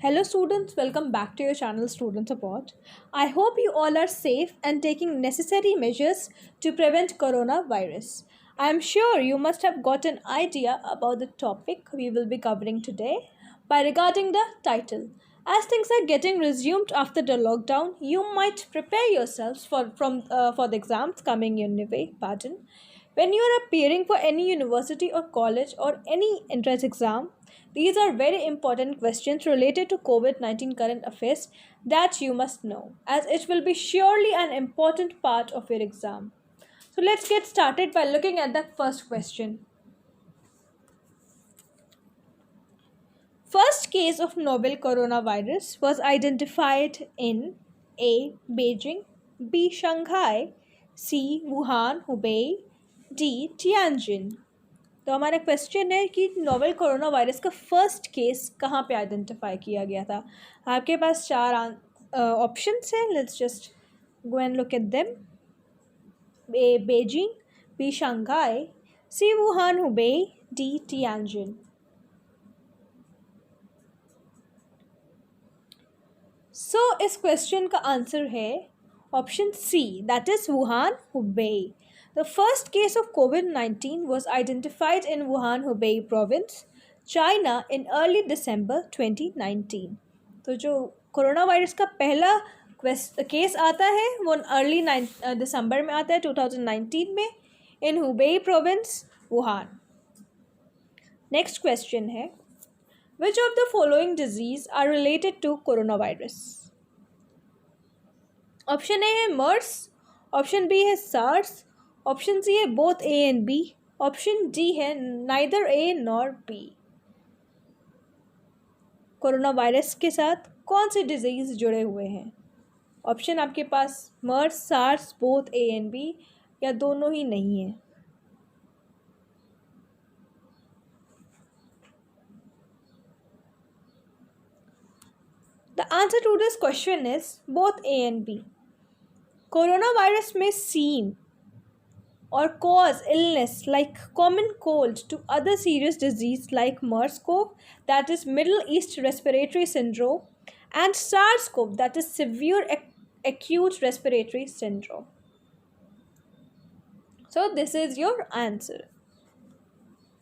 Hello students, welcome back to your channel Student Support. I hope you all are safe and taking necessary measures to prevent coronavirus. I am sure you must have got an idea about the topic we will be covering today by regarding the title. As things are getting resumed after the lockdown, you might prepare yourselves for the exams coming your way. When you are appearing for any university or college or any entrance exam, these are very important questions related to COVID 19 current affairs that you must know, as it will be surely an important part of your exam. So let's get started by looking at the first question. First case of novel coronavirus was identified in A. Beijing, B. Shanghai, C. Wuhan, Hubei, D. Tianjin. तो हमारा question है कि novel corona virus का first case कहाँ पे identify किया गया था। आपके पास चार ऑप्शंस हैं, let's just go and look at them. A Beijing, B Shanghai, C Wuhan Hubei, D Tianjin. So इस क्वेश्चन का आंसर है option C, that is Wuhan Hubei. The first case of COVID-19 was identified in Wuhan, Hubei province, China in early December 2019. तो जो corona virus का पहला case आता है वो अर्ली दिसंबर में आता है 2019 में in Hubei province Wuhan. Next question है, which of the following disease are related to coronavirus? Option A है मर्स, ऑप्शन बी है सार्स, ऑप्शन सी है both A and B, option D है neither A nor B. Corona virus के साथ कौन से disease जुड़े हुए हैं? ऑप्शन आपके पास MERS, SARS, both A and B या दोनों ही नहीं है. The answer to this question is both A and B. Coronavirus may seem or cause illness like common cold to other serious disease like MERS-CoV, that is Middle East Respiratory Syndrome, and SARS-CoV, that is Severe Acute Respiratory Syndrome. So this is your answer.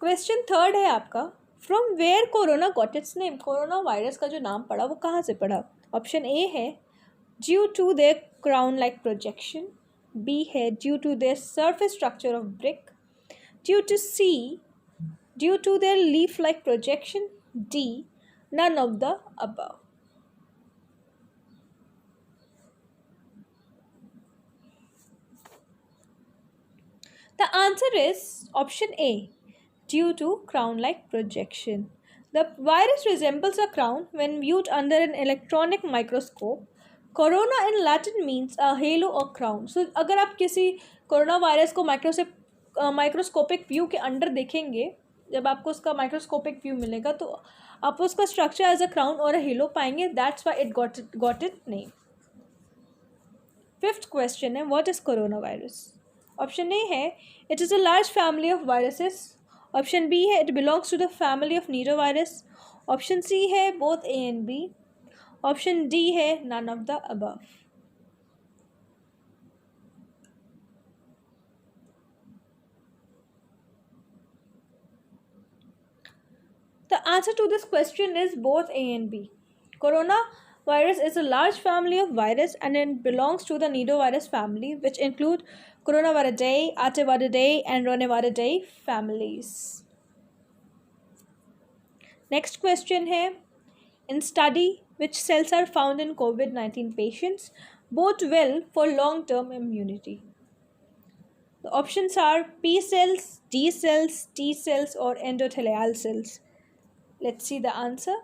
Question third है आपका, from where corona got its name? Corona virus का जो नाम पड़ा वो कहाँ से पड़ा? ऑप्शन ए है due to their crown-like projection, B है due to their surface structure of brick, due to C due to their leaf-like projection, D none of the above. The answer is option A, due to crown-like projection. The virus resembles a crown when viewed under an electronic microscope. Corona in Latin means a hello और crown. सो अगर आप किसी corona virus को microscopic view के under देखेंगे, जब आपको उसका माइक्रोस्कोपिक व्यू मिलेगा तो आप उसका स्ट्रक्चर एज अ क्राउन और अ हेलो पाएंगे. That's why it got it name. Fifth question है, what is corona virus? Option A है it is a large family of viruses, option B है it belongs to the family of norovirus, option C है both A and B, option D है none of the above. The answer to this question is both A and B. Coronavirus is a large family of virus and it belongs to the nidovirus family, which include Coronaviridae, Arteviridae, and Roneviridae families. Next question है, in study which cells are found in COVID-19 patients bode well for long-term immunity? The options are P cells, D cells, T cells, or endothelial cells. Let's see the answer.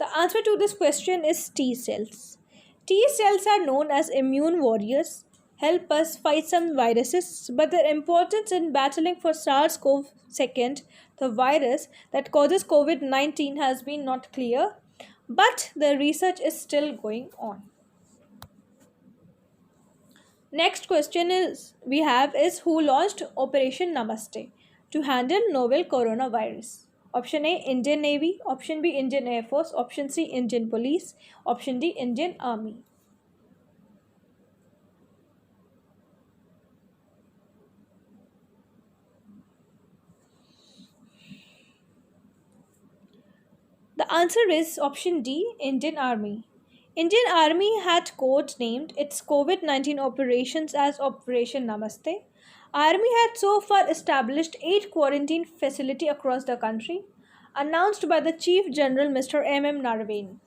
The answer to this question is T cells. T cells are known as immune warriors, help us fight some viruses, but their importance in battling for SARS-CoV-2, the virus that causes COVID-19, has been not clear, but the research is still going on. Next question is who launched Operation Namaste? to handle novel coronavirus? Option A, Indian Navy. Option B, Indian Air Force. Option C, Indian Police. Option D, Indian Army. The answer is option D, Indian Army. Indian Army had code-named its COVID-19 operations as Operation Namaste. Army had so far established 8 quarantine facilities across the country, announced by the Chief General Mr. M.M. Naravane.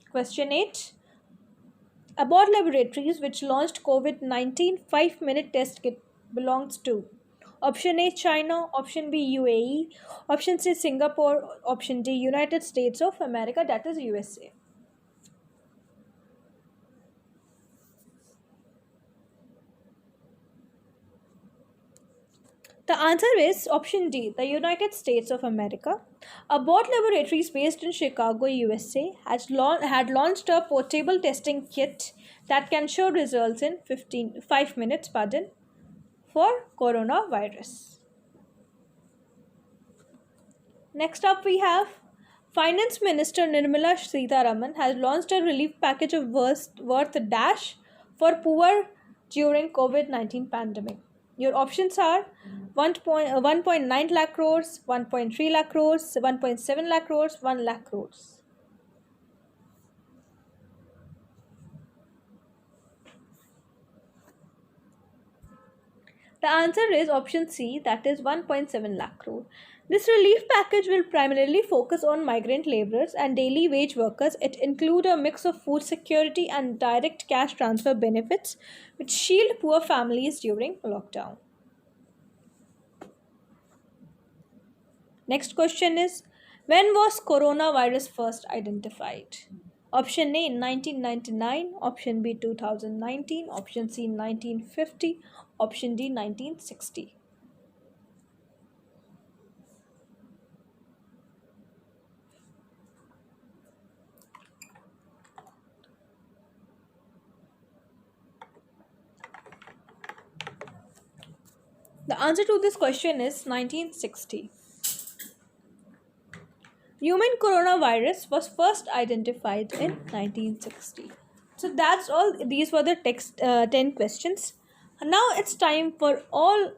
Question 8. Abbott Laboratories, which launched COVID-19 5-minute test kit, belongs to option A, China. Option B, UAE. Option C, Singapore. Option D, United States of America, that is USA. The answer is option D, the United States of America. Abbott Laboratories, based in Chicago, USA, had launched a portable testing kit that can show results in 5 minutes for coronavirus. Next up, we have Finance Minister Nirmala Sitharaman has launched a relief package of worth dash for poor during COVID-19 pandemic. Your options are 1.9 lakh crores, 1.3 lakh crores, 1.7 lakh crores, 1 lakh crores. The answer is option C, that is 1.7 lakh crore. This relief package will primarily focus on migrant laborers and daily wage workers. It includes a mix of food security and direct cash transfer benefits which shield poor families during lockdown. Next question is, when was coronavirus first identified? Option A, in 1999. Option B, 2019. Option C, 1950. Option D, 1960. The answer to this question is 1960. Human coronavirus was first identified in 1960. So that's all. These were the 10 questions. Now it's time for all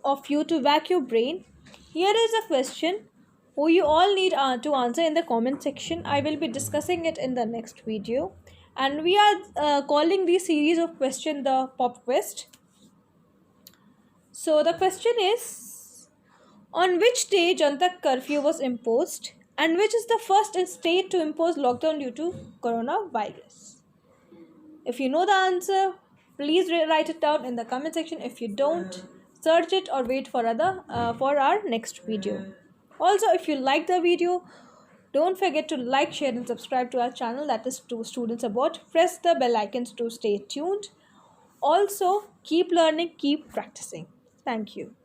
of you to whack your brain. Here is a question who you all need to answer in the comment section. I will be discussing it in the next video. And we are calling this series of questions the Pop Quest. So the question is, on which day Janata curfew was imposed and which is the first state to impose lockdown due to coronavirus? If you know the answer, please write it down in the comment section. If you don't, search it or wait for our next video. Also, if you like the video, don't forget to like, share and subscribe to our channel, that is to Students Abroad. Press the bell icons to stay tuned. Also, keep learning, keep practicing. Thank you.